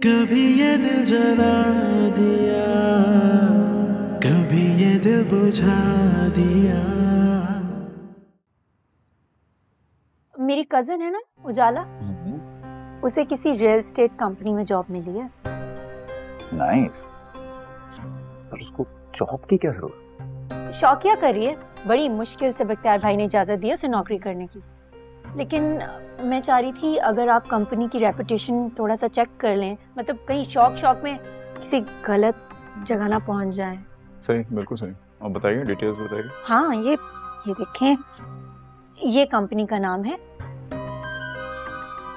कभी ये दिल जला दिया, कभी ये दिल बुझा दिया। मेरी कजिन है ना उजाला, उसे किसी रियल एस्टेट कंपनी में जॉब मिली है। नाइस। पर उसको जॉब की क्या जरूरत? शौकिया कर रही है, बड़ी मुश्किल से बख्तियार भाई ने इजाजत दी उसे नौकरी करने की। लेकिन मैं चाह रही थी अगर आप कंपनी की रेपुटेशन थोड़ा सा चेक कर लें, मतलब कहीं शौक में किसी गलत जगह ना पहुंच जाए। सही, बिल्कुल सही। आप बताइए, डिटेल्स बताइए। हाँ, ये देखें, ये कंपनी का नाम है।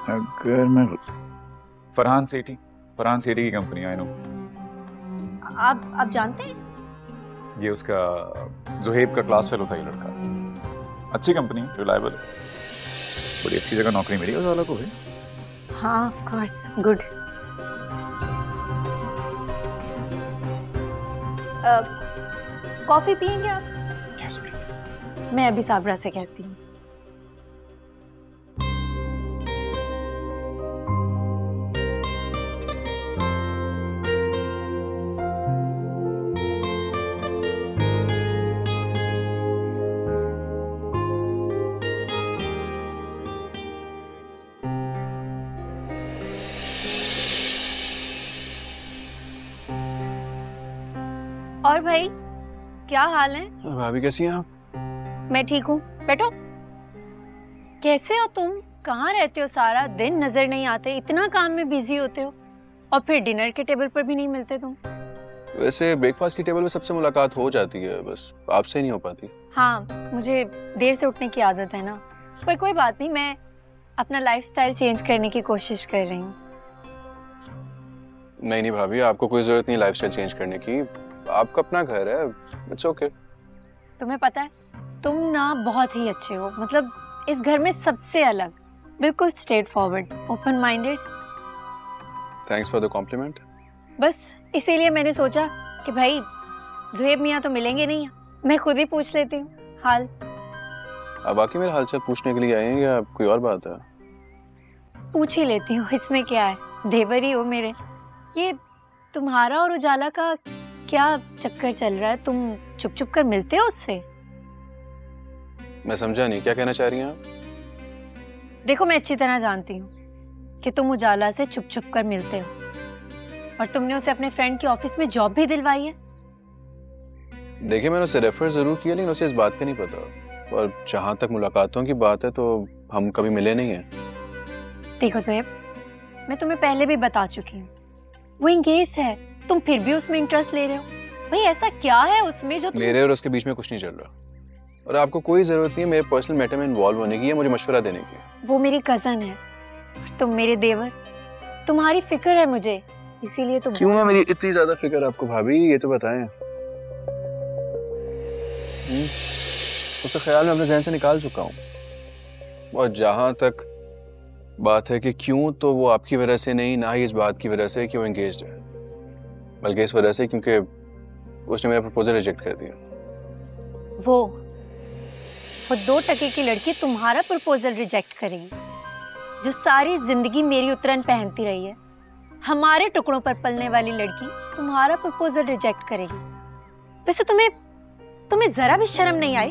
अगर मैं फरहान सेठी की कंपनी, आई नो। आप जानते हैं? ये उसका जुहेब का क्लास फेलो था ये लड़का। अच्छी कंपनी, रिलायबल, बड़ी अच्छी जगह नौकरी मिली उजाला को भी। हाँ, ऑफ कोर्स, गुड। कॉफी पियेंगे आप? Yes please. मैं अभी साबरा से कहती हूँ। और भाई, क्या हाल है? भाभी कैसी हैं आप? मैं ठीक हूँ, बैठो। कैसे हो तुम? कहाँ रहते हो? सारा दिन नजर नहीं आते, इतना काम में बिजी होते हो, और फिर डिनर के टेबल पर भी नहीं मिलते तुम। वैसे ब्रेकफास्ट की टेबल में सबसे मुलाकात हो जाती है, बस आपसे नहीं हो पाती। हाँ, मुझे देर से उठने की आदत है ना, पर कोई बात नहीं, मैं अपना लाइफस्टाइल चेंज करने की कोशिश कर रही हूँ। नहीं भाभी, आपको कोई जरूरत नहीं लाइफस्टाइल चेंज करने की, आपका अपना घर है, इट्स ओके। तुम्हें पता है, तुम ना बहुत ही अच्छे हो, मतलब इस घर में सबसे अलग, बिल्कुल straightforward, open minded. Thanks for the compliment. बस इसीलिए मैंने सोचा कि भाई जुहेब मियाँ तो मिलेंगे नहीं, मैं खुद ही पूछ लेती हूँ हाल। आप वाकई मेरा हालचाल पूछने के लिए आए हैं या कोई और बात है? पूछ ही लेती हूँ, इसमें क्या है, देवर ही हो मेरे। ये तुम्हारा और उजाला का क्या चक्कर चल रहा है? तुम चुप चुप कर मिलते हो उससे? मैं समझा नहीं, क्या कहना चाह रही हैं आप? देखो, मैं अच्छी तरह जानती हूँ कि तुम उजाला से चुप चुप कर मिलते हो, और तुमने उसे अपने फ्रेंड के ऑफिस में जॉब भी दिलवाई है। देखिए, मैंने उसे रेफर जरूर किया, लेकिन उसे इस बात का नहीं पता, और जहां तक मुलाकातों की बात है तो हम कभी मिले नहीं हैं। देखो ज़ुहैब, मैं तुम्हें पहले भी बता चुकी हूँ, वो इंगेज है, तुम फिर भी उसमें इंटरेस्ट ले रहे हो। भाई ऐसा क्या है उसमें जो मेरे और उसके बीच में कुछ नहीं चल रहा, और आपको कोई जरूरत नहीं है मेरे पर्सनल मैटर में इन्वॉल्व होने की या मुझे मशवरा देने की। वो मेरी कजन है और तुम मेरे देवर, तुम्हारी फिक्र है मुझे, इसीलिए तो। क्यों है मेरी इतनी ज्यादा फिक्र आपको भाभी, ये तो बताएं। उसे ख्याल में अपने ज़हन से निकाल चुका हूँ, और जहां तक बात है कि क्यों, तो वो आपकी वजह से नहीं, ना ही इस बात की वजह से कि वो एंगेज्ड है, बल्कि इस वजह से क्योंकि उसने मेरा प्रपोजल रिजेक्ट कर दिया। वो 2 टके की लड़की तुम्हारा प्रपोजल रिजेक्ट करेगी, जो सारी जिंदगी मेरी उतरन पहनती रही है? हमारे टुकड़ों पर पलने वाली लड़की तुम्हारा प्रपोजल रिजेक्ट करेगी? वैसे तुम्हें जरा भी शर्म नहीं आई?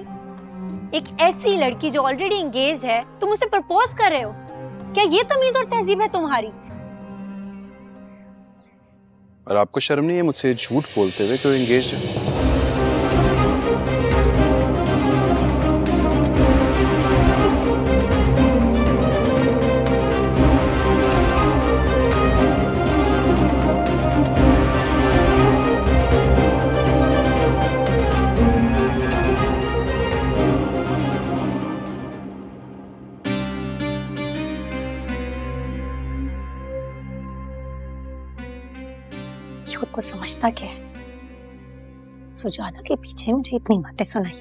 एक ऐसी लड़की जो ऑलरेडी एंगेज्ड है, तुम उसे प्रपोज कर रहे हो? क्या ये तमीज और तहजीब है तुम्हारी? और आपको शर्म नहीं है मुझसे झूठ बोलते हुए कि वो एंगेज्ड है? खुद को समझता क्या है? सुजाना के पीछे मुझे इतनी बातें सुनाई।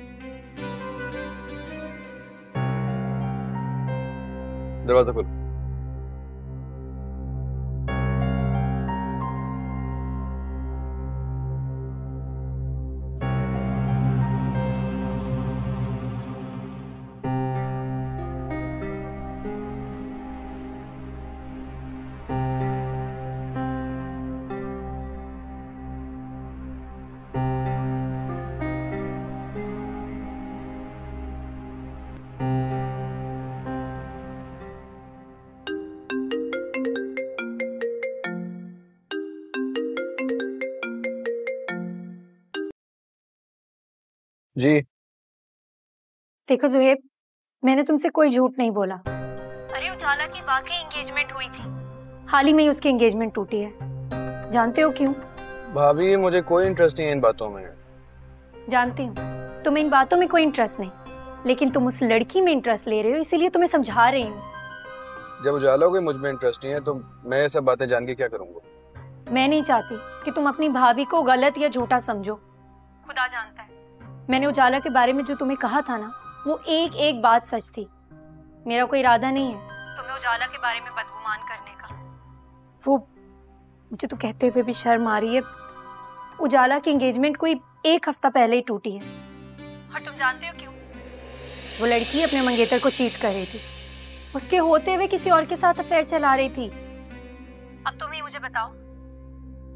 दरवाजा खोलो। जी। देखो जुहेब, मैंने तुमसे कोई झूठ नहीं बोला। अरे उजाला की वाकई एंगेजमेंट हुई थी, हाल ही में ही उसकी एंगेजमेंट टूटी है। जानते हो क्यों? भाभी मुझे कोई इंटरेस्ट नहीं है इन बातों में। जानती हूँ तुम्हें इन बातों में कोई इंटरेस्ट नहीं, लेकिन तुम उस लड़की में इंटरेस्ट ले रहे हो, इसीलिए तुम्हें समझा रही हूँ। जब उजाला को मुझ में इंटरेस्ट नहीं है तो मैं ये सब बातें जान के क्या करूंगा? मैं नहीं चाहती कि तुम अपनी भाभी को गलत या झूठा समझो। खुदा जानता है, मैंने उजाला के बारे में जो तुम्हें कहा था ना, वो एक एक बात सच थी। मेरा कोई इरादा नहीं है तुम्हें उजाला के बारे में बदगुमान करने का। वो मुझे तो कहते हुए भी शर्म आ रही है, उजाला की एंगेजमेंट कोई 1 हफ्ता पहले ही टूटी है। और तुम जानते हो क्यों? वो लड़की अपने मंगेतर को चीट कर रही थी, उसके होते हुए किसी और के साथ अफेयर चला रही थी। अब तुम ही मुझे बताओ,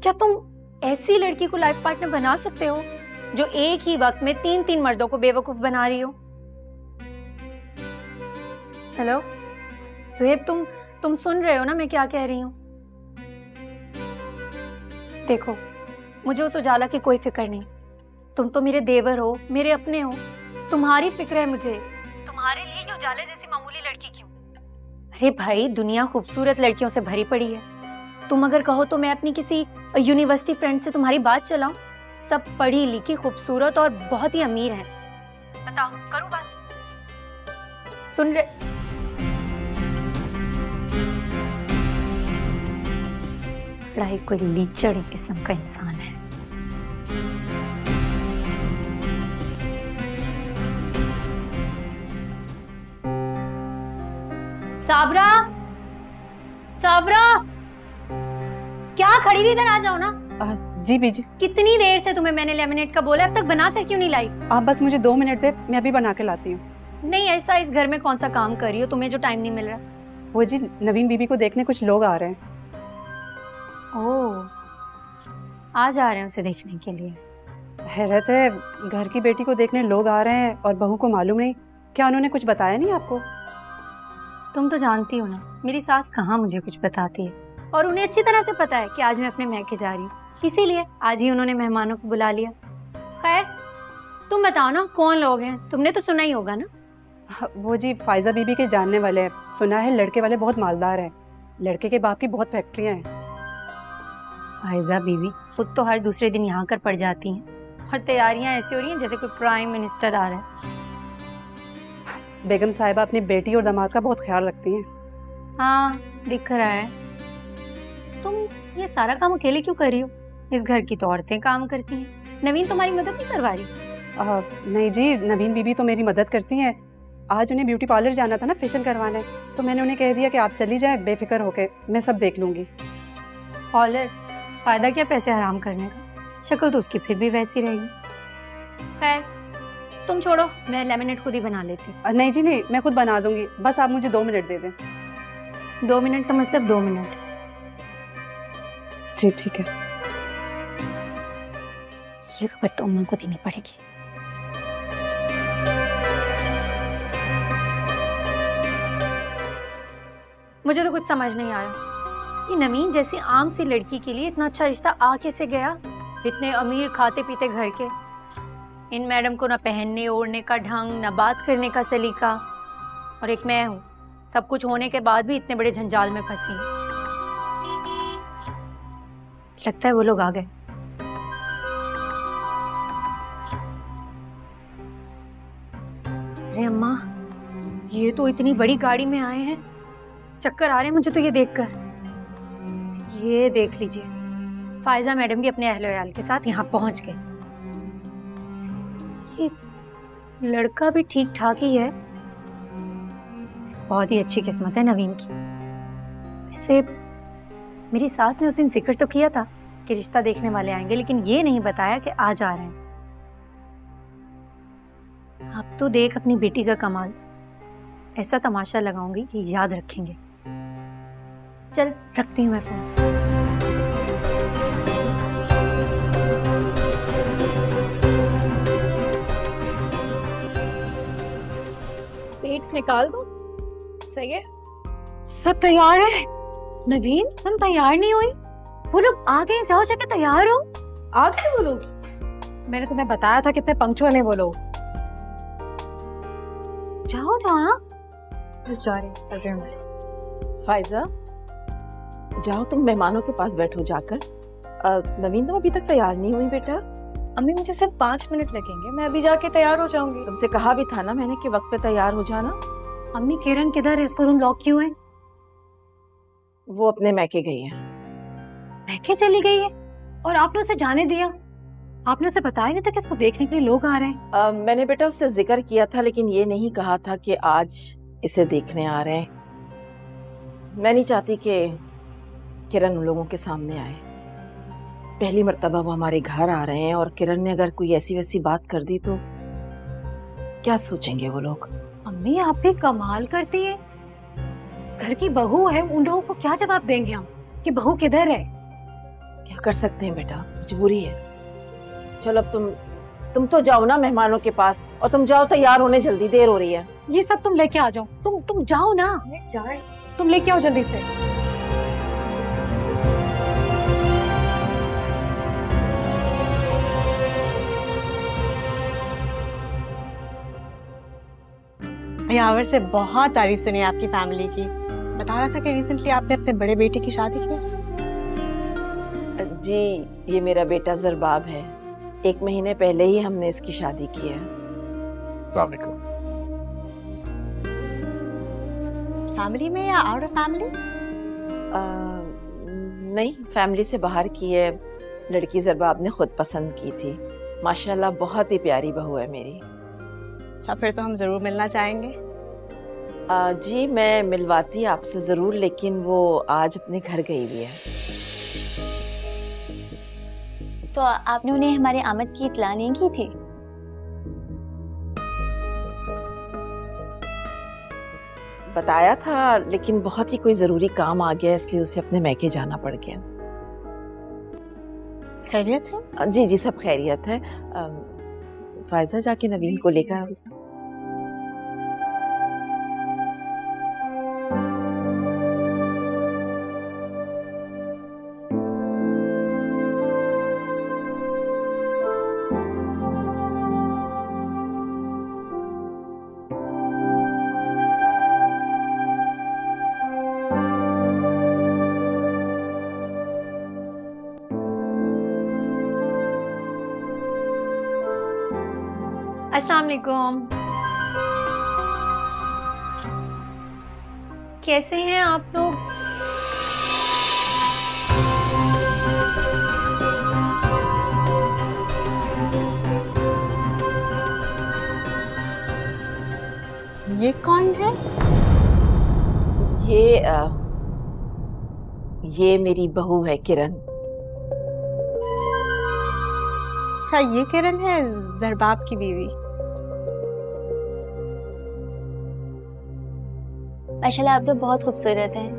क्या तुम ऐसी लड़की को लाइफ पार्टनर बना सकते हो जो एक ही वक्त में 3-3 मर्दों को बेवकूफ बना रही हो? हेलो सुहेब, तुम सुन रहे हो ना मैं क्या कह रही हूँ? देखो, मुझे उस उजाला की कोई फिक्र नहीं। तुम तो मेरे देवर हो, मेरे अपने हो, तुम्हारी फिक्र है मुझे। तुम्हारे लिए ये उजाले जैसी मामूली लड़की क्यों? अरे भाई, दुनिया खूबसूरत लड़कियों से भरी पड़ी है। तुम अगर कहो तो मैं अपनी किसी यूनिवर्सिटी फ्रेंड से तुम्हारी बात चलाऊं? सब पढ़ी लिखी, खूबसूरत और बहुत ही अमीर हैं। बताओ, करूं बात? सुन रहे? पढ़ाई कोई लीचड़ किस्म का इंसान है। साबरा, साबरा, क्या खड़ी हुई? इधर आ जाओ ना। जी बीजी। कितनी देर से तुम्हें मैंने लेमनेड का बोला, अब तक बना कर क्यों नहीं लाई? आप बस मुझे 2 मिनट दे, मैं अभी बना के लाती हूँ। नहीं, ऐसा इस घर में कौन सा काम कर रही हो तुम्हें जो टाइम नहीं मिल रहा? वो जी, नवीन बीबी को देखने कुछ लोग आ रहे हैं। ओह, आज आ रहे हैं उसे देखने के लिए? हैरत है, घर की बेटी को देखने लोग आ रहे हैं और बहू को मालूम नहीं। क्या उन्होंने कुछ बताया नहीं आपको? तुम तो जानती हो ना, मेरी सास कहाँ मुझे कुछ बताती है, और उन्हें अच्छी तरह से पता है कि आज मैं अपने मैके जा रही हूँ, इसीलिए आज ही उन्होंने मेहमानों को बुला लिया। खैर, तुम बताओ ना कौन लोग हैं? तुमने तो सुना ही होगा ना। वो जी फायजा बीबी के जानने वाले हैं। सुना है लड़के वाले बहुत मालदार हैं, लड़के के बाप की बहुत फैक्ट्रियाँ हैं। फायजा बीबी खुद तो हर दूसरे दिन यहाँ कर पड़ जाती हैं, और तैयारियां ऐसी हो रही हैं जैसे कोई प्राइम मिनिस्टर आ रहा है। बेगम साहिबा अपनी बेटी और दामाद का बहुत ख्याल रखती हैं। हाँ, दिख रहा है। तुम ये सारा काम अकेले क्यों कर रही हो? इस घर की तो औरतें काम करती हैं। नवीन तुम्हारी मदद नहीं करवा रही? नहीं जी, नवीन बीबी तो मेरी मदद करती हैं। आज उन्हें ब्यूटी पार्लर जाना था ना फेशियल करवाने, तो मैंने उन्हें कह दिया कि आप चली जाएं बेफिक्र होके, मैं सब देख लूंगी। पार्लर? फायदा क्या पैसे हराम करने का? शक्ल तो उसकी फिर भी वैसी रहेगी। खैर, तुम छोड़ो, मैं लेमनेड खुद ही बना लेती हूँ। नहीं जी नहीं, मैं खुद बना दूंगी, बस आप मुझे 2 मिनट दे दें। 2 मिनट का मतलब 2 मिनट? जी ठीक है। ये खबर तो अम्मा को देनी पड़ेगी। मुझे तो कुछ समझ नहीं आ रहा, ये नवीन जैसी आम सी लड़की के लिए इतना अच्छा रिश्ता आ कैसे गया? इतने अमीर खाते पीते घर के, इन मैडम को ना पहनने ओढ़ने का ढंग, ना बात करने का सलीका, और एक मैं हूँ, सब कुछ होने के बाद भी इतने बड़े झंझाल में फंसी। लगता है वो लोग आ गए। अरे अम्मा, ये तो इतनी बड़ी गाड़ी में आए हैं, चक्कर आ रहे हैं मुझे तो ये देखकर। ये देख लीजिए, फायजा मैडम भी अपने अहल-ओ-अयाल के साथ यहाँ पहुंच गए। ये लड़का भी ठीक ठाक ही है, बहुत ही अच्छी किस्मत है नवीन की। वैसे मेरी सास ने उस दिन जिक्र तो किया था कि रिश्ता देखने वाले आएंगे, लेकिन ये नहीं बताया कि आज आ रहे हैं। अब तो देख अपनी बेटी का कमाल, ऐसा तमाशा लगाऊंगी कि याद रखेंगे। चल रखती हूँ मैं फोन। प्लेट्स निकाल दो। सही है, सब तैयार है। नवीन, तुम तैयार नहीं हुई? वो लोग आ गए, जाओ जाके तैयार हो। आ गए वो लोग? मैंने तुम्हें बताया था कितने पंक्चुअल है वो लोग। जाओ ना। बस जा रही हूँ। फाइजा, जाओ तुम मेहमानों के पास बैठो जाकर। नवीन तुम अभी तक तैयार नहीं हुई बेटा? अम्मी मुझे सिर्फ 5 मिनट लगेंगे, मैं अभी जाके तैयार हो जाऊंगी। तुमसे कहा भी था ना मैंने कि वक्त पे तैयार हो जाना। अम्मी किरण किधर है? इसका रूम लॉक क्यों है? वो अपने मैके गई है। मैके चली गई है और आपने उसे जाने दिया? आपने उसे बताया नहीं था कि इसको देखने के लिए लोग आ रहे हैं? मैंने बेटा उससे जिक्र किया था, लेकिन ये नहीं कहा था कि आज इसे देखने आ रहे हैं। मैं नहीं चाहती कि किरण उन लोगों के सामने आए। पहली मर्तबा वो हमारे घर आ रहे हैं और किरण ने अगर कोई ऐसी वैसी बात कर दी तो क्या सोचेंगे वो लोग? अम्मी आप भी कमाल करती है। घर की बहू है, उन लोगों को क्या जवाब देंगे हम कि बहू किधर है? क्या कर सकते हैं बेटा, मजबूरी है। चलो अब तुम तो जाओ ना मेहमानों के पास, और तुम जाओ तैयार होने, जल्दी देर हो रही है। ये सब तुम लेके आ जाओ। तुम जाओ ना, तुम लेके आओ जल्दी से। यावर से बहुत तारीफ सुनी आपकी फैमिली की। बता रहा था कि रिसेंटली आपने अपने बड़े बेटे की शादी की। जी, ये मेरा बेटा जरबाब है। 1 महीने पहले ही हमने इसकी शादी की है। फैमिली में या आउट ऑफ फैमिली? नहीं, फैमिली से बाहर की है। लड़की जरबाब ने खुद पसंद की थी। माशाल्लाह बहुत ही प्यारी बहू है मेरी। अच्छा, फिर तो हम जरूर मिलना चाहेंगे। जी मैं मिलवाती आपसे जरूर, लेकिन वो आज अपने घर गई हुई है। तो आपने उन्हें हमारे आमद की इत्तला नहीं की थी? बताया था, लेकिन बहुत ही कोई जरूरी काम आ गया, इसलिए उसे अपने मैके जाना पड़ गया। खैरियत है? जी जी सब खैरियत है। फायजा जाके नवीन को लेकर। अस्सलाम वालेकुम। कैसे हैं आप लोग? ये कौन है? ये मेरी बहू है किरण। अच्छा, ये किरण है जरबाब की बीवी। माशाल्लाह आप तो बहुत खूबसूरत हैं।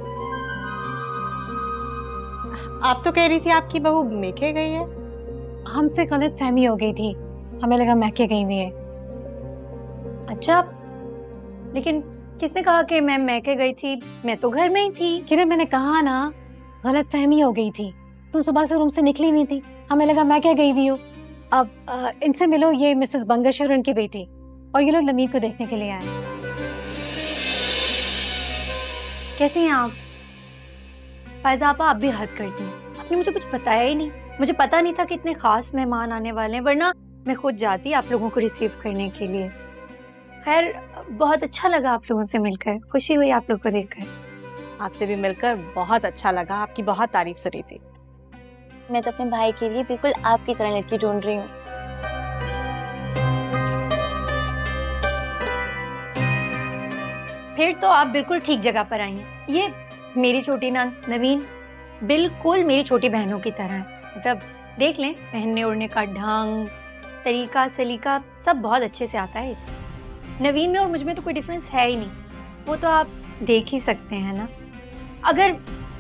आप तो कह रही थी आपकी बहू मैके गई है। हमसे गलत फहमी हो गई थी, हमें लगा मैके गई हुई है। अच्छा, लेकिन किसने कहा कि मैं मैके गई थी? मैं तो घर में ही थी। किरण मैंने कहा ना, गलत फहमी हो गई थी। तुम सुबह से रूम से निकली नहीं थी, हमें लगा मैके गई हुई हो। अब इनसे मिलो, ये मिसेस बंगश और उनकी बेटी, और ये लोग नवीन को देखने के लिए आए। कैसी हैं आप? फायजा आपा, आप भी हद करती हैं। आपने मुझे कुछ बताया ही नहीं। मुझे पता नहीं था कि इतने खास मेहमान आने वाले हैं, वरना मैं खुद जाती आप लोगों को रिसीव करने के लिए। खैर, बहुत अच्छा लगा आप लोगों से मिलकर, खुशी हुई आप लोग को देखकर। आपसे भी मिलकर बहुत अच्छा लगा, आपकी बहुत तारीफ सुनी थी। मैं तो अपने भाई के लिए बिल्कुल आपकी तरह लड़की ढूंढ रही हूँ। फिर तो आप बिल्कुल ठीक जगह पर आई हैं। ये मेरी छोटी नंद नवीन बिल्कुल मेरी छोटी बहनों की तरह है। मतलब देख लें, पहनने ओढ़ने का ढंग, तरीका सलीका सब बहुत अच्छे से आता है इसे। नवीन में और मुझ में तो कोई डिफरेंस है ही नहीं, वो तो आप देख ही सकते हैं ना। अगर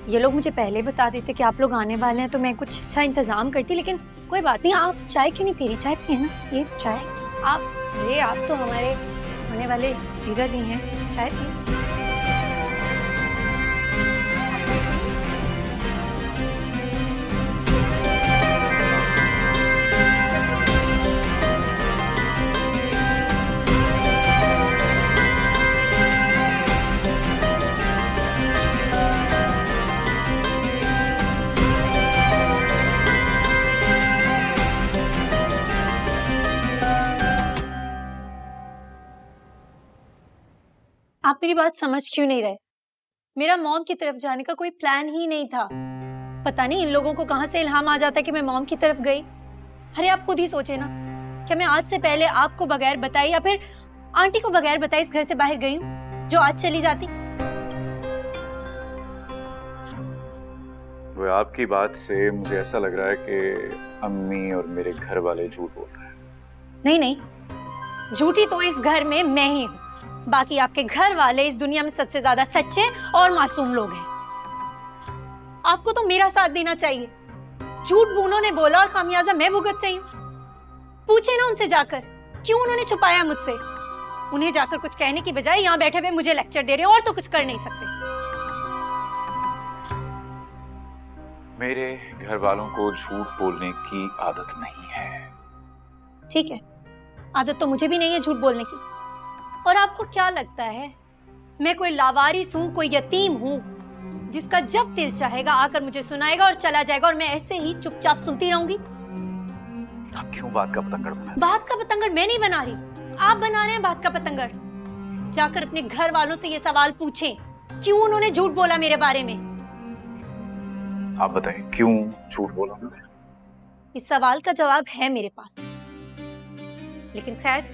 ये लोग मुझे पहले बता देते कि आप लोग आने वाले हैं तो मैं कुछ अच्छा इंतजाम करती, लेकिन कोई बात नहीं। आप चाय क्यों नहीं पी रही? चाय पिए ना, ये चाय। आप तो हमारे होने वाले जीजा जी हैं, चाय पिए। आप मेरी बात समझ क्यों नहीं रहे? मेरा मॉम की तरफ जाने का कोई प्लान ही नहीं था। पता नहीं इन लोगों को कहां से इल्हाम आ जाता है कि मैं मॉम की तरफ गई। अरे आप खुद ही सोचे ना, क्या मैं आज से पहले आपको बगैर बताए या फिर आंटी को बगैर बताए इस घर से बाहर गई हूँ जो आज चली जाती? वो आपकी बात से मुझे ऐसा लग रहा है कि अम्मी और मेरे घर वाले झूठ बोल रहे हैं। नहीं नहीं, झूठी तो इस घर में मैं ही हूँ। बाकी आपके घर वाले इस दुनिया में सबसे ज्यादा सच्चे और मासूम लोग हैं। आपको तो मेरा साथ देना चाहिए। झूठ उन्होंने बोला और खामियाजा मैं भुगत रही हूँ। पूछे ना उनसे जाकर, क्यों उन्होंने छुपाया मुझसे? उन्हें जाकर कुछ कहने की बजाय यहाँ बैठे हुए मुझे लेक्चर दे रहे हैं और तो कुछ कर नहीं सकते। मेरे घर वालों को झूठ बोलने की आदत नहीं है। ठीक है, आदत तो मुझे भी नहीं है झूठ बोलने की। और आपको क्या लगता है मैं कोई लावारिस हूं, कोई यतीम हूं जिसका जब दिल चाहेगा आकर मुझे सुनाएगा और चला जाएगा और मैं ऐसे ही चुपचाप सुनती रहूंगी? आप क्यों बात का पतंगड़ बना? बात का पतंगड़ मैं नहीं बना रही, आप बना रहे हैं बात का पतंगड़। जाकर अपने घर वालों से ये सवाल पूछें, क्यों उन्होंने झूठ बोला मेरे बारे में? आप बताएं क्यों झूठ बोला? इस सवाल का जवाब है मेरे पास, लेकिन खैर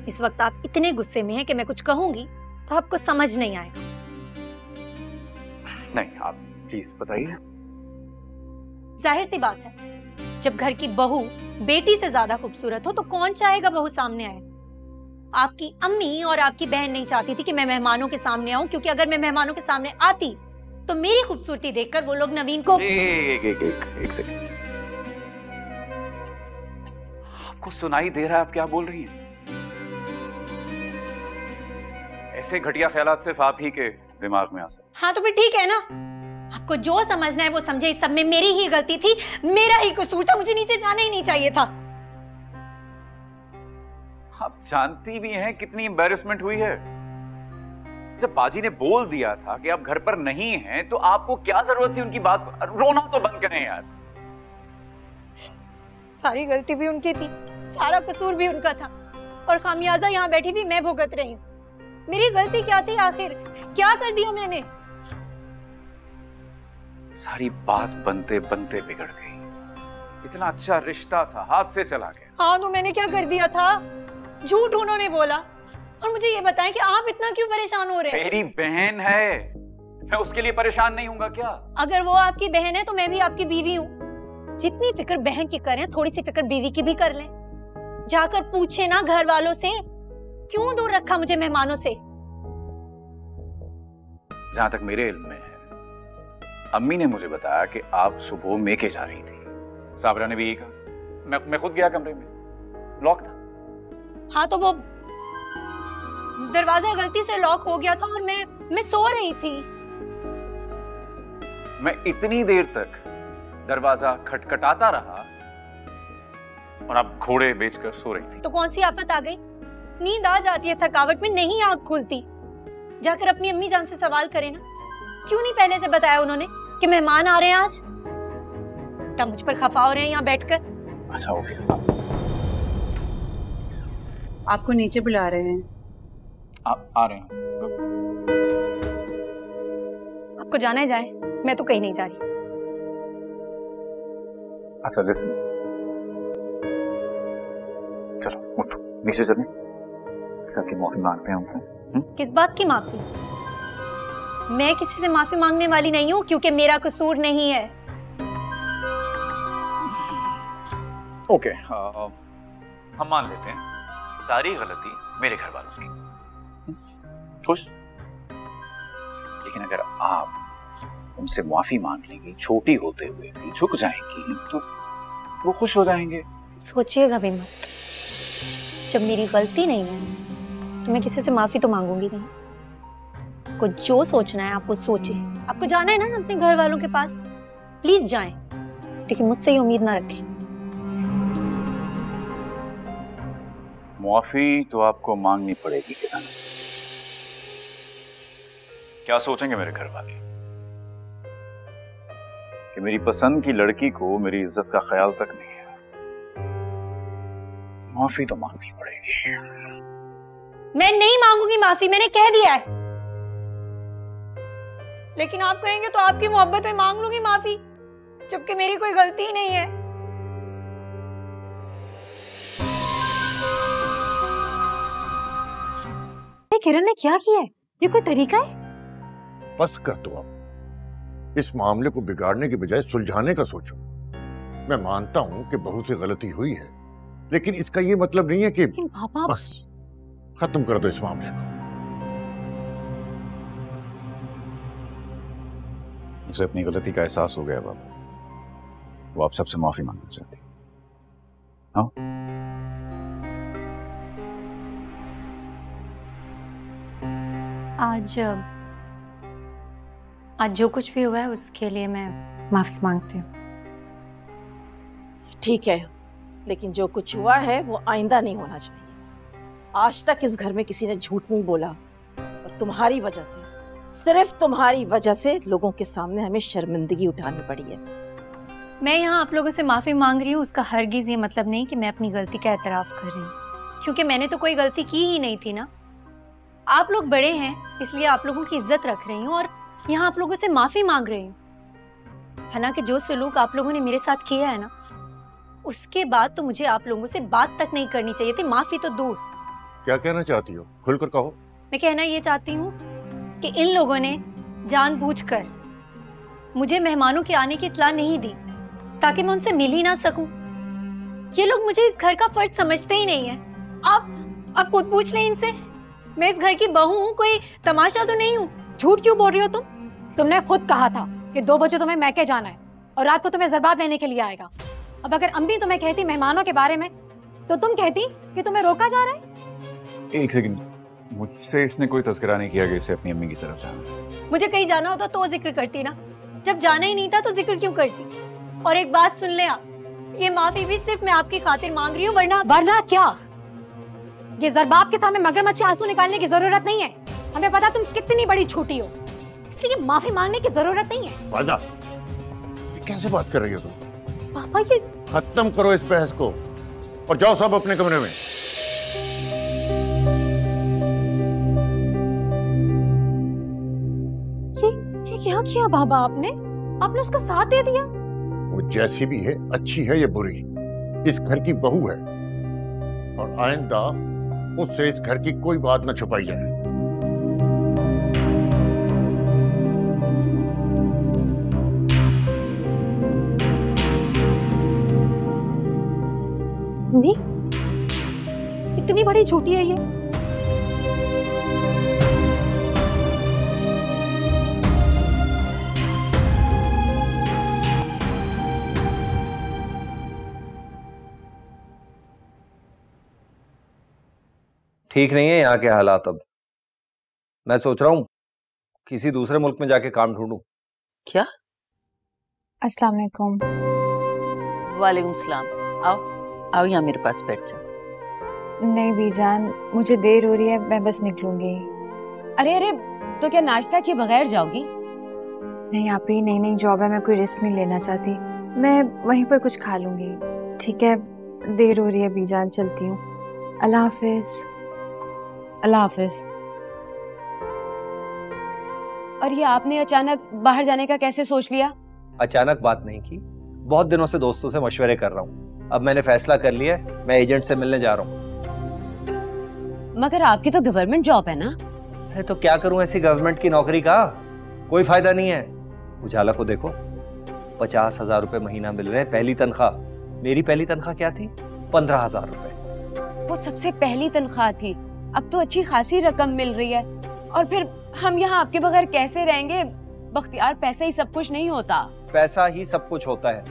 इस वक्त आप इतने गुस्से में हैं कि मैं कुछ कहूंगी तो आपको समझ नहीं आएगा। नहीं, आप प्लीज बताइए। जाहिर सी बात है, जब घर की बहू बेटी से ज्यादा खूबसूरत हो तो कौन चाहेगा बहू सामने आए? आपकी अम्मी और आपकी बहन नहीं चाहती थी कि मैं मेहमानों के सामने आऊं, क्योंकि अगर मैं मेहमानों के सामने आती तो मेरी खूबसूरती देखकर वो लोग नवीन को एक सेकंड, आपको सुनाई दे रहा है आप क्या बोल रही हैं? ऐसे घटिया ख्यालात सिर्फ आप ही के दिमाग में आ सकते। हाँ तो फिर ठीक है ना, आपको जो समझना है वो समझे। इस सब में मेरी ही गलती थी, मेरा ही कसूर था, मुझे नीचे जाना ही नहीं चाहिए था। आप जानती भी हैं कितनी एम्बैरेसमेंट हुई है। जब बाजी ने बोल दिया था कि आप घर पर नहीं हैं, तो आपको क्या जरूरत थी उनकी बात को? रोना तो बंद करें यार। सारी गलती भी उनकी थी, सारा कसूर भी उनका था, और खामियाजा यहाँ बैठी भी मैं भुगत रही हूँ। मेरी गलती क्या थी आखिर? क्या कर दिया मैंने? सारी बात बनते बनते बिगड़ गई। इतना अच्छा रिश्ता था, हाथ से चला गया। हाँ तो मैंने क्या कर दिया था? झूठ उन्होंने बोला। और मुझे ये बताएं कि आप इतना क्यों परेशान हो रहे हैं? मेरी बहन है, मैं उसके लिए परेशान नहीं हूँगा क्या? अगर वो आपकी बहन है तो मैं भी आपकी बीवी हूँ। जितनी फिक्र बहन की करें, थोड़ी सी फिक्र बीवी की भी कर लें। जाकर पूछे ना घर वालों से, क्यों दूर रखा मुझे मेहमानों से? जहां तक मेरे इल्म में है, अम्मी ने मुझे बताया कि आप सुबह मेके जा रही थी। साबरा ने भी यही कहा। मैं खुद गया, कमरे में लॉक था। हाँ तो वो दरवाजा गलती से लॉक हो गया था और मैं सो रही थी। मैं इतनी देर तक दरवाजा खटखटाता रहा और आप घोड़े बेचकर सो रही थी। तो कौन सी आफत आ गई? नींद आ जाती है थकावट में, नहीं आंख खुलती। जाकर अपनी अम्मी जान से सवाल करें ना, क्यों नहीं पहले से बताया उन्होंने कि मेहमान आ रहे हैं आज? उल्टा मुझ पर खफा हो रहे हैं यहाँ बैठकर। अच्छा ओके, आपको नीचे बुला रहे हैं। आप आ रहे हैं? आपको जाना है जाए, मैं तो कहीं नहीं जा रही। अच्छा लिसन, चलो उठो, नीचे चलें, सबकी माफी मांगते हैं उनसे। किस बात की माफी? मैं किसी से माफी मांगने वाली नहीं हूँ, क्योंकि मेरा कसूर नहीं है। ओके, हम मान लेते हैं सारी गलती मेरे घर वालों की। खुश? लेकिन अगर आप उनसे माफी मांग लेंगी, छोटी होते हुए भी झुक जाएंगी, तो वो खुश हो जाएंगे। सोचिएगा भी मत, जब मेरी गलती नहीं है तो मैं किसी से माफी तो मांगूंगी नहीं। आपको जो सोचना है आप वो सोचिए। आपको जाना है ना अपने घर वालों के पास, प्लीज जाएं, लेकिन मुझसे ये उम्मीद ना रखें। माफी तो आपको मांगनी पड़ेगी किरण। क्या सोचेंगे मेरे घर वाले कि मेरी पसंद की लड़की को मेरी इज्जत का ख्याल तक नहीं है? माफी तो मांगनी पड़ेगी। मैं नहीं मांगूंगी माफी, मैंने कह दिया है। लेकिन आप कहेंगे तो आपकी मोहब्बत में मांग लूंगी माफी, जबकि मेरी कोई गलती ही नहीं है। किरण ने क्या किया है? ये कोई तरीका है? बस कर दो अब। इस मामले को बिगाड़ने की बजाय सुलझाने का सोचो। मैं मानता हूं कि बहू से गलती हुई है, लेकिन इसका ये मतलब नहीं है कि पापा बस खत्म कर दो इस मामले को। उसे अपनी गलती का एहसास हो गया बाबा, वो आप सबसे माफी मांगना चाहती। हाँ, आज जो कुछ भी हुआ है उसके लिए मैं माफी मांगती हूँ। ठीक है, लेकिन जो कुछ हुआ है वो आइंदा नहीं होना चाहिए। आज तक इस घर में किसी ने झूठ नहीं बोला, और तुम्हारी वजह से, सिर्फ तुम्हारी वजह से लोगों के सामने हमें शर्मिंदगी उठानी पड़ी है। मैं यहाँ आप लोगों से माफी मांग रही हूँ, उसका हरगिज ये मतलब नहीं कि मैं अपनी गलती का एतराफ कर रही हूँ, क्योंकि मैंने तो कोई गलती की ही नहीं थी ना। आप लोग बड़े हैं इसलिए आप लोगों की इज्जत रख रही हूँ और यहाँ आप लोगों से माफी मांग रही हूँ। हालांकि जो सलूक आप लोगों ने मेरे साथ किया है ना, उसके बाद तो मुझे आप लोगों से बात तक नहीं करनी चाहिए थी, माफी तो दूर। क्या कहना चाहती हो? खुलकर कहो। मैं कहना ये चाहती हूँ कि इन लोगों ने जानबूझकर मुझे मेहमानों के आने की इत्तला नहीं दी ताकि मैं उनसे मिल ही ना सकूं। ये लोग मुझे इस घर का फर्ज समझते ही नहीं है। आप खुद पूछ लें इनसे, मैं इस घर की बहू हूँ, कोई तमाशा तो नहीं हूँ। झूठ क्यों बोल रही हो तुम? तुमने खुद कहा था कि 2 बजे तुम्हें मैके जाना है और रात को तुम्हें ज़रबाब लेने के लिए आएगा। अब अगर अम्मी तुम्हें कहती मेहमानों के बारे में, तो तुम कहती कि तुम्हें रोका जा रहा है। एक सेकंड, मुझसे इसने कोई तज़किरा नहीं किया कि इसे अपनी अम्मी की तरफ जाना है। मुझे कहीं जाना होता तो जिक्र करती ना, जब जाना ही नहीं था तो जिक्र क्यों करती? और एक बात सुन ले आप, ये माफी भी सिर्फ मैं आपकी खातिर मांग रही हूँ, वरना क्या? ये ज़रबाब के सामने मगरमच्छ आंसू निकालने की जरूरत नहीं है। हमें पता तुम कितनी बड़ी छोटी हो, इसलिए माफी मांगने की जरूरत नहीं है। वादा, ये कैसे बात कर रही हो तुम? पापा ये खत्म करो इस बहस को और जाओ सब अपने कमरे में। ये क्या किया बाबा आपने? आपने उसका साथ दे दिया। वो जैसी भी है, अच्छी है या बुरी, इस घर की बहू है और आइंदा उससे इस घर की कोई बात न छुपाई जाए। मम्मी, इतनी बड़ी झूठी है ये। ठीक नहीं है यहाँ के हालात। अब मैं सोच रहा हूँ किसी दूसरे मुल्क में जाके काम ढूंढूं। क्या? अस्सलाम वालेकुम। वालेकुम सलाम। आओ यहाँ मेरे पास बैठ जाओ। नहीं बीजान, मुझे देर हो रही है, मैं बस निकलूंगी। अरे तो क्या नाश्ता किए बगैर जाओगी? नहीं आप ही, नई जॉब है, मैं कोई रिस्क नहीं लेना चाहती, मैं वहीं पर कुछ खा लूंगी। ठीक है, देर हो रही है बीजान, चलती हूँ। अल्लाह हाफिज। अल्लाह हाफिज। और ये आपने अचानक बाहर जाने का कैसे सोच लिया? अचानक बात नहीं की, बहुत दिनों से दोस्तों से मशवरे कर रहा हूँ। अब मैंने फैसला कर लिया है, मैं एजेंट से मिलने जा रहा हूँ। मगर आपकी तो गवर्नमेंट जॉब है ना? अरे तो क्या करूं ऐसी गवर्नमेंट की नौकरी का, कोई फायदा नहीं है। उजाला को देखो, 50,000 रुपए महीना मिल रहे हैं, पहली तनख्वाह। मेरी पहली तनख्वाह क्या थी? 15,000 रुपए। वो सबसे पहली तनख्वाह थी, अब तो अच्छी खासी रकम मिल रही है। और फिर हम यहाँ आपके बगैर कैसे रहेंगे? बख्तियार, पैसा ही सब कुछ नहीं होता। पैसा ही सब कुछ होता है।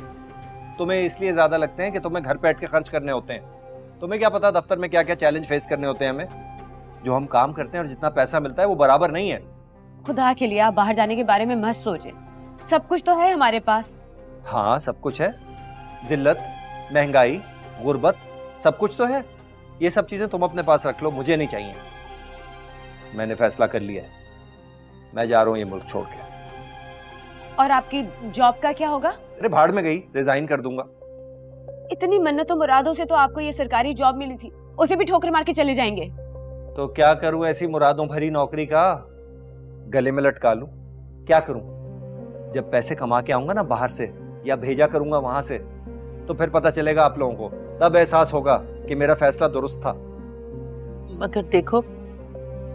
तुम्हें इसलिए ज्यादा लगते हैं कि तुम्हें घर बैठ के खर्च करने होते हैं। तुम्हें क्या पता दफ्तर में क्या क्या चैलेंज फेस करने होते हैं हमें। जो हम काम करते हैं और जितना पैसा मिलता है वो बराबर नहीं है। खुदा के लिए आप बाहर जाने के बारे में मत सोचें, सब कुछ तो है हमारे पास। हाँ सब कुछ है, जिल्लत, महंगाई, गुर्बत, सब कुछ तो है। ये सब चीजें तुम अपने पास रख लो, मुझे नहीं चाहिए। मैंने फैसला कर लिया है, मैं जा रहा हूँ ये मुल्क छोड़ के। और आपकी जॉब का क्या होगा? अरे भाड़ में गई, रिजाइन कर दूंगा। इतनी मन्नतों मुरादों से तो आपको ये सरकारी जॉब मिली थी, उसे भी ठोकर मार के चले जाएंगे। तो क्या करूं ऐसी मुरादों भरी नौकरी का? गले में लटका लूं, क्या करूं? जब पैसे कमा के आऊंगा ना बाहर से या भेजा करूंगा वहां से, तो फिर पता चलेगा आप लोगों को, तब एहसास होगा कि मेरा फैसला दुरुस्त था। मगर देखो,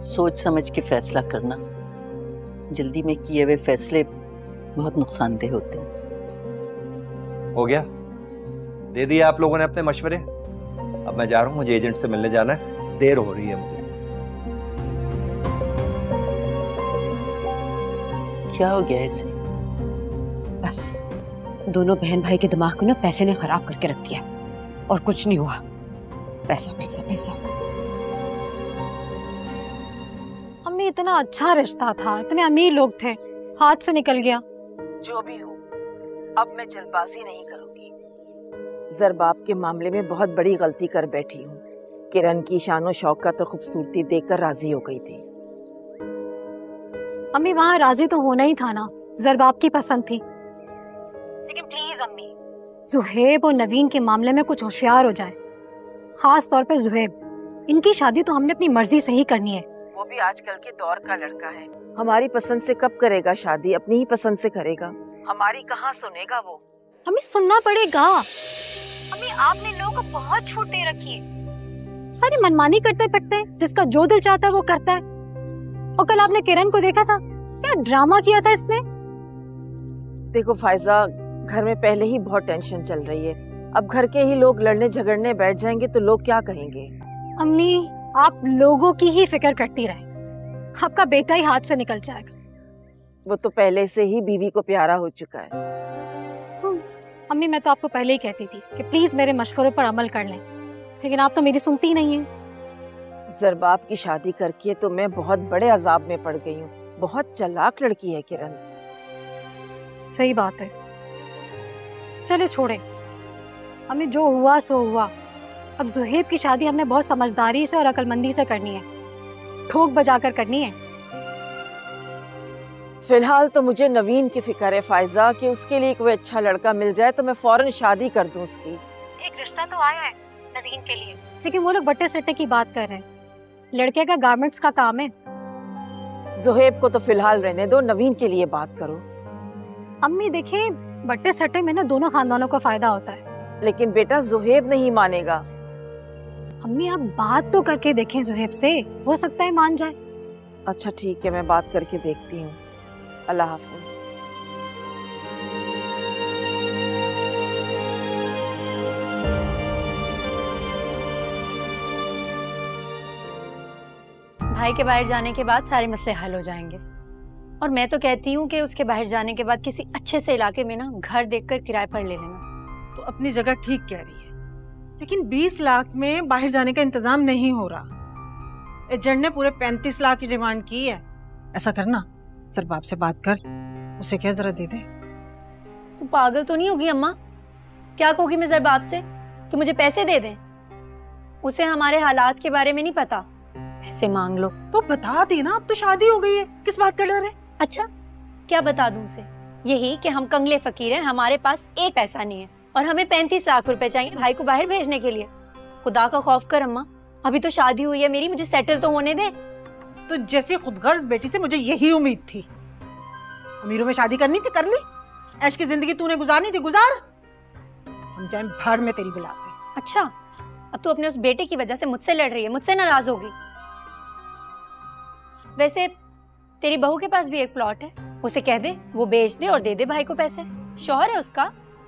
सोच समझ के फैसला करना, जल्दी में किए हुए फैसले बहुत नुकसानदेह होते हैं। हो गया, दे दिए आप लोगों ने अपने मशवरे। अब मैं जा रहा हूं, मुझे एजेंट से मिलने जाना है, देर हो रही है मुझे। क्या हो गया इसे? बस दोनों बहन भाई के दिमाग को ना पैसे ने खराब करके रख दिया, और कुछ नहीं हुआ। पैसा पैसा पैसा। अम्मी इतना अच्छा रिश्ता था, इतने अमीर लोग थे, हाथ से निकल गया। जो भी हो, अब मैं जल्दबाजी नहीं करूंगी। ज़रबाब के मामले में बहुत बड़ी गलती कर बैठी हूँ। किरण की शानो शौकत और खूबसूरती देखकर राजी हो गई थी। अम्मी वहाँ राजी तो होना ही था ना, ज़रबाब की पसंद थी। लेकिन प्लीज अम्मी, ज़ुहैब और नवीन के मामले में कुछ होशियार हो जाए, खास तौर पे ज़ुहैब। इनकी शादी तो हमने अपनी मर्जी से ही करनी है। वो भी आजकल के दौर का लड़का है, हमारी पसंद से कब करेगा शादी? अपनी ही पसंद से करेगा, हमारी कहाँ सुनेगा वो? हमें सुनना पड़ेगा। अम्मी आपने लोगों को बहुत छूट दे रखी है, सारी मनमानी करते फिरते, जिसका जो दिल चाहता है वो करता है। और कल आपने किरण को देखा था, क्या ड्रामा किया था इसने। देखो फायजा, घर में पहले ही बहुत टेंशन चल रही है, अब घर के ही लोग लड़ने झगड़ने बैठ जाएंगे तो लोग क्या कहेंगे? अम्मी आप लोगों की ही फिक्र करती रहे, आपका बेटा ही हाथ से निकल जाएगा। वो तो पहले से ही बीवी को प्यारा हो चुका है। अम्मी मैं तो आपको पहले ही कहती थी कि प्लीज मेरे मशवरों पर अमल कर लें, लेकिन आप तो मेरी सुनती ही नहीं है। ज़रबाब की शादी करके तो मैं बहुत बड़े अजाब में पड़ गई हूँ। बहुत चालाक लड़की है किरण। सही बात है, चले छोड़े अम्मी, जो हुआ सो हुआ। अब ज़ुहैब की शादी हमने बहुत समझदारी से और अक्लमंदी से करनी है, ठोक बजाकर करनी है। फिलहाल तो मुझे नवीन की फिक्र है फायजा, कि उसके लिए कोई अच्छा लड़का मिल जाए तो मैं फौरन शादी कर दूं उसकी। एक रिश्ता तो आया है नवीन के लिए, लेकिन वो लोग बट्टे सट्टे की बात कर रहे हैं। लड़के का गारमेंट्स का काम है। ज़ुहैब को तो फिलहाल रहने दो, नवीन के लिए बात करो। अम्मी देखिए, बट्टे सट्टे में ना दोनों खानदानों को फायदा होता है। लेकिन बेटा ज़ुहैब नहीं मानेगा। अम्मी आप बात तो करके देखें ज़ुहैब से, हो सकता है मान जाए। अच्छा ठीक है, मैं बात करके देखती हूँ। अल्लाह हाफ़िज़। भाई के बाहर जाने के बाद सारे मसले हल हो जाएंगे। और मैं तो कहती हूँ कि उसके बाहर जाने के बाद किसी अच्छे से इलाके में ना घर देखकर किराए पर ले लेना। तो अपनी जगह ठीक कह रही है, लेकिन 20 लाख में बाहर जाने का इंतजाम नहीं हो रहा। एजेंट ने पूरे 35 लाख की डिमांड की है। ऐसा करना, ज़रबाब से बात कर, उसे क्या जरा दे दे। तू पागल तो नहीं होगी अम्मा? क्या कहोगी मैं ज़रबाब से कि मुझे पैसे दे दें? उसे हमारे हालात के बारे में नहीं पता, पैसे मांग लो। तो बता देना, अब तो शादी हो गई है, किस बात का डर है? अच्छा क्या बता दूं उसे? यही कि हम कंगले फकीर हैं, हमारे पास एक पैसा नहीं है और हमें 35 लाख रुपए चाहिए भाई को बाहर भेजने के लिए। खुदा का खौफ कर अम्मा, अभी तो शादी हुई है मेरी, मुझे सेटल तो होने दे। तो जैसी खुदगर्ज बेटी से मुझे यही उम्मीद थी। अमीरों में शादी करनी थी, कर ली। ऐश की जिंदगी तूने गुजारनी थी, गुजार। हम जाएं भर में तेरी बिला से। अच्छा, अब तू अपने उस बेटे की वजह से मुझसे लड़ रही है, मुझसे नाराज होगी। वैसे तेरी बहू के पास भी एक प्लॉट है, उसे कह दे वो बेच दे और दे दे भाई को पैसे। शौहर है उसका।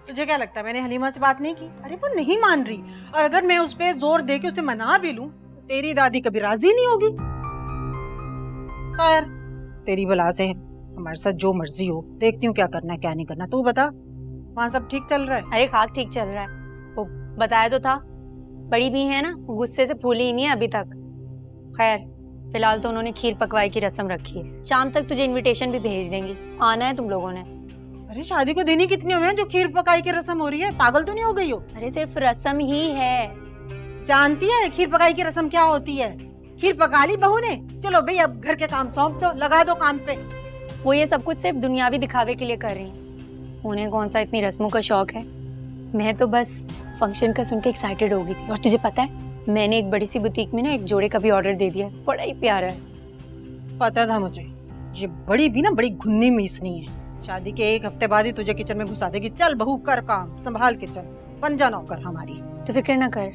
तुझे क्या लगता है मैंने हलीमा से बात नहीं की? अरे वो नहीं मान रही, और अगर मैं उस पे जोर दे के उसे मना भी लूं, तेरी दादी कभी राजी नहीं होगी। खैर तेरी बला से, हमारे साथ जो मर्जी हो, देखती हूँ क्या करना है क्या नहीं करना। तू बता, वहाँ सब ठीक चल रहा है? अरे खाक ठीक चल रहा है, वो बताया तो था। बड़ी भी है ना, गुस्से से फूली ही नहीं है अभी तक। खैर फिलहाल तो उन्होंने खीर पकवाई की रस्म रखी है, शाम तक तुझे इनविटेशन भी भेज देंगी, आना है तुम लोगों ने। अरे शादी को दिन ही कितने हुए हैं जो खीर पकाई की रस्म हो रही है? पागल तो नहीं हो गई हो? अरे सिर्फ रस्म ही है। जानती है खीर पकाई की रस्म क्या होती है? खीर पका ली बहू ने, चलो भाई अब घर के काम सौंप दो, लगा दो काम पे। वो ये सब कुछ सिर्फ दुनियावी दिखावे के लिए कर रही हैं। उन्हें कौन सा इतनी रस्मों का शौक है। मैं तो बस फंक्शन का सुन के एक्साइटेड हो गई थी। और तुझे पता है मैंने एक बड़ी सी बुटीक में ना एक जोड़े का भी ऑर्डर दे दिया, बड़ा ही प्यारा है। पता था मुझे, ये बड़ी भी ना बड़ी घुन्नी मीसनी है। शादी के 1 हफ्ते बाद ही तुझे किचन में घुसा देगी। चल बहू कर काम, संभाल किचन, बन जा नौकर हमारी। तो फिक्र ना कर,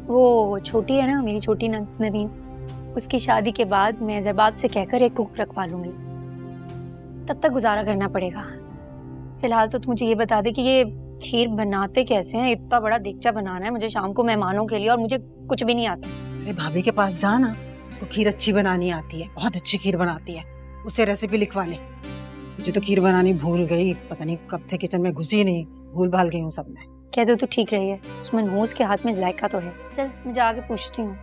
वो छोटी है ना मेरी छोटी नवीन, उसकी शादी के बाद मैं जरबाब से कहकर एक कुक रखवा लूंगी, तब तक गुजारा करना पड़ेगा। फिलहाल तो तू मुझे ये बता दे कि ये खीर बनाते कैसे हैं? इतना बड़ा देगचा बनाना है मुझे शाम को मेहमानों के लिए और मुझे कुछ भी नहीं आता। अरे भाभी के पास जा ना, उसको खीर अच्छी बनानी आती है, बहुत अच्छी खीर बनाती है, उससे रेसिपी लिखवा ले। मुझे तो खीर बनानी भूल गई, पता नहीं कब से किचन में घुसी नहीं, भूल भाल गई हूँ सब में। कह दो तो ठीक रही है, उस मनहूस के हाथ में जायका तो है। चल मैं जाके पूछती हूँ।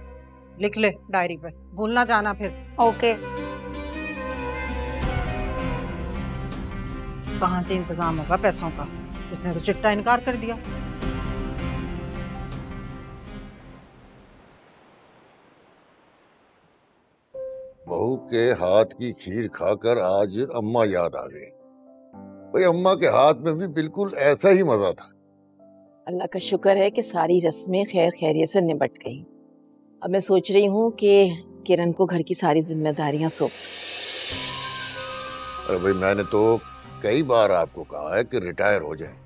लिख ले डायरी पे, भूल ना जाना फिर। ओके। कहाँ से इंतजाम होगा पैसों का? इसने तो चिट्टा इनकार कर दिया। बहू के हाथ की खीर खाकर आज अम्मा याद आ गई। भाई अम्मा के हाथ में भी बिल्कुल ऐसा ही मजा था। अल्लाह का शुक्र है कि सारी रस्में खैर खैरियत से निपट गई। अब मैं सोच रही हूँ कि किरण को घर की सारी जिम्मेदारियां सौंप। अरे भाई मैंने तो कई बार आपको कहा है कि रिटायर हो जाएं।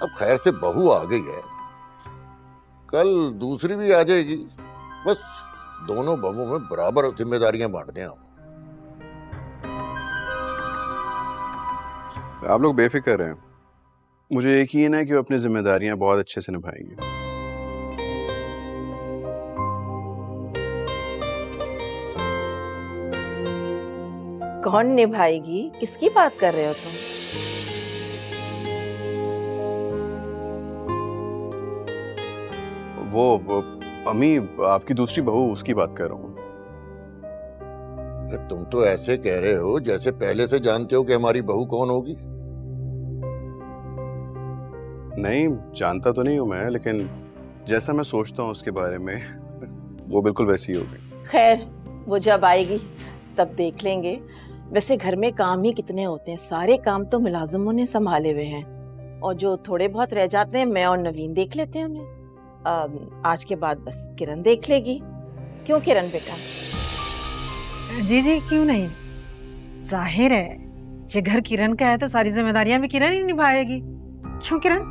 अब खैर से बहू आ गई है, कल दूसरी भी आ जाएगी, बस दोनों बहुओं में बराबर जिम्मेदारियां बांट दें आप लोग बेफिक्र रहें, मुझे यकीन है कि वो अपनी जिम्मेदारियां बहुत अच्छे से निभाएंगे। कौन निभाएगी? किसकी बात कर रहे हो तुम? वो अम्मी आपकी दूसरी बहू, उसकी बात कर रहा हूँ। तुम तो ऐसे कह रहे हो जैसे पहले से जानते हो कि हमारी बहू कौन होगी। नहीं जानता तो नहीं हूं मैं, लेकिन जैसा मैं सोचता हूँ उसके बारे में वो बिल्कुल वैसी होगी। खैर वो जब आएगी तब देख लेंगे। वैसे घर में काम ही कितने होते हैं, सारे काम तो मुलाजिमों ने संभाले हुए हैं और जो थोड़े बहुत रह जाते हैं मैं और नवीन देख लेते हैं उन्हें। आज के बाद बस किरण देख लेगी। क्यों किरण बेटा? जी जी क्यों नहीं, जाहिर है ये घर किरण का है तो सारी जिम्मेदारियां भी किरण ही निभाएगी। क्यों किरण,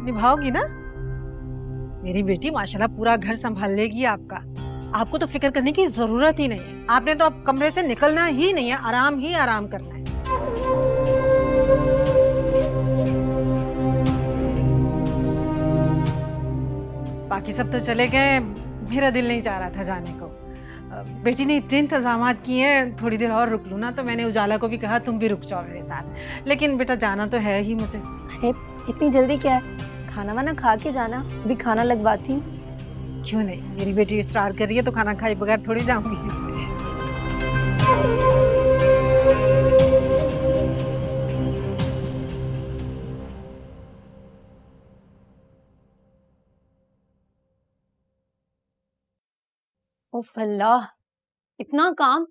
निभाओगी ना? मेरी बेटी माशाल्लाह पूरा घर संभाल लेगी आपका। आपको तो फिक्र करने की जरूरत ही नहीं है। आपने तो अब कमरे से निकलना ही नहीं है, आराम ही आराम करना है। बाकी सब तो चले गए, मेरा दिल नहीं चाह रहा था जाने को। बेटी ने इतने इंतजाम किए हैं, थोड़ी देर और रुक लूँ ना, तो मैंने उजाला को भी कहा तुम भी रुक जाओ मेरे साथ, लेकिन बेटा जाना तो है ही मुझे। अरे इतनी जल्दी क्या है, खाना वाना खा के जाना, अभी खाना लगवाती हूँ। क्यों नहीं, मेरी बेटी इसरार कर रही है तो खाना खाए बगैर थोड़ी जाऊंगी। उफ अल्लाह, इतना काम,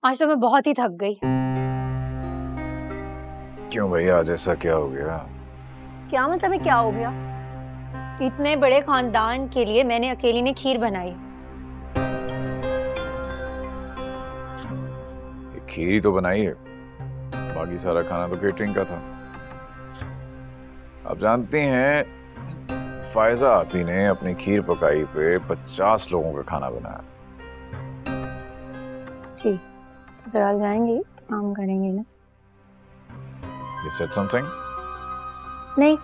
आज तो मैं बहुत ही थक गई। क्यों भैया, आज ऐसा क्या हो गया? क्या मतलब है क्या हो गया? इतने बड़े खानदान के लिए मैंने अकेली ने खीर बनाई। खीर ही तो बनाई है, बाकी सारा खाना तो केटरिंग का था। आप जानती हैं फायजा आपी ने अपनी खीर पकाई पे 50 लोगों का खाना बनाया था। जी, ससुराल जाएंगे तो काम करेंगे ना। You said something? नहीं,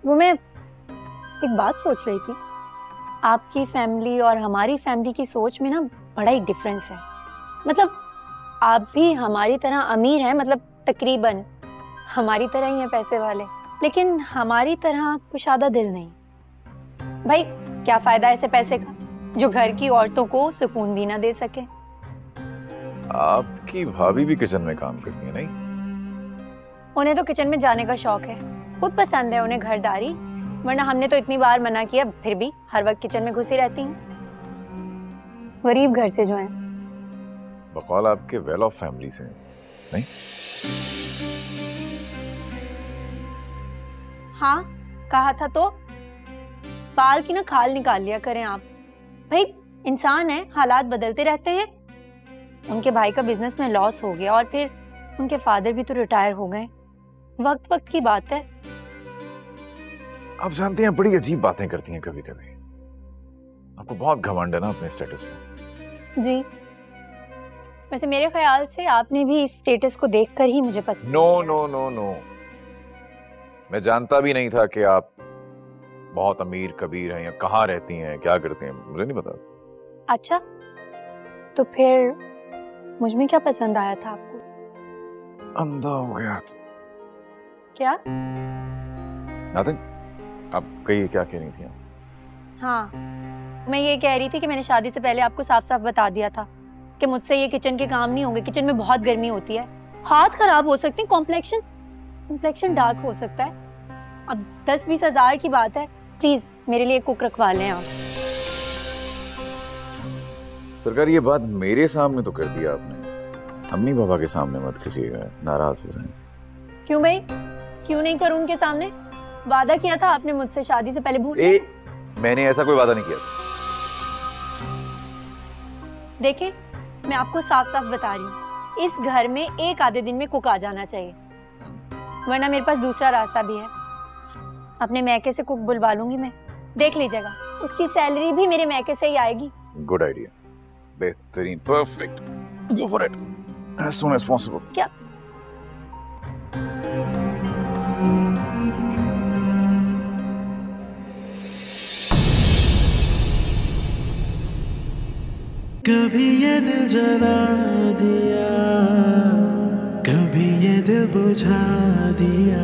वो मैं एक बात सोच रही थी। आपकी फैमिली और हमारी फैमिली की सोच में ना बड़ा ही डिफरेंस है। मतलब आप भी हमारी तरह अमीर हैं, मतलब तकरीबन हमारी तरह ही हैं पैसे वाले, लेकिन हमारी तरह कुशादा दिल नहीं। भाई क्या फायदा ऐसे पैसे का जो घर की औरतों को सुकून भी ना दे सके। आपकी भाभी भी किचन में काम करती है नहीं? उन्हें तो किचन में जाने का शौक है, खुद पसंद है उन्हें घरदारी, वरना हमने तो इतनी बार मना किया फिर भी हर वक्त किचन में घुसी रहती हैं। गरीब घर से जो हैं। बकौल आपके वेल ऑफ फैमिली से नहीं? हाँ कहा था तो, बाल की ना खाल निकाल लिया करें आप। भाई इंसान है, हालात बदलते रहते हैं। उनके भाई का बिजनेस में लॉस हो गया और फिर उनके फादर भी तो रिटायर हो गए। वक्त वक्त की बात है। आप जानते हैं बड़ी अजीब बातें करती हैं कभी कभी। आपको बहुत घमंड है ना अपने स्टेटस पे। जी, वैसे मेरे ख्याल से आपने भी इस स्टेटस को देखकर ही मुझे पसंद। नो नो नो नो, मैं जानता भी नहीं था कि आप बहुत अमीर कबीर हैं या कहाँ रहती हैं, क्या करती हैं, मुझे नहीं पता। अच्छा, तो फिर मुझ में क्या पसंद आया था आपको? अंधा हो गया। क्या? नथिंग। आप कहिए, क्या कह रही थी? हाँ, मैं ये कह रही थी कि मैंने शादी से पहले आपको साफ साफ बता दिया था कि मुझसे ये किचन के काम नहीं होंगे। किचन में बहुत गर्मी होती है, हाथ खराब हो सकते हैं, कॉम्प्लेक्शन डार्क हो सकता है। अब 10-20 हज़ार की बात है, प्लीज मेरे लिए कुक रखवा लें आप। सरकार, ये बात मेरे सामने तो कर दिया आपने, अम्मी पापा के सामने मत कीजिएगा, नाराज हो जाएं। क्यों भाई, क्यों नहीं करूं उनके सामने? वादा किया था आपने मुझसे शादी से पहले। भूल मैंने ऐसा कोई वादा नहीं किया। देखिए, मैं आपको साफ साफ बता रही हूँ, इस घर में एक आधे दिन में कुक आ जाना चाहिए, वरना मेरे पास दूसरा रास्ता भी है। अपने मैके से कुक बुलवा लूंगी मैं, देख लीजिएगा, उसकी सैलरी भी मेरे मैके से ही आएगी। गुड आइडिया, बेहतरीन, perfect, go for it as soon as possible. क्या? कभी ये दिल जला दिया, कभी ये दिल बुझा दिया।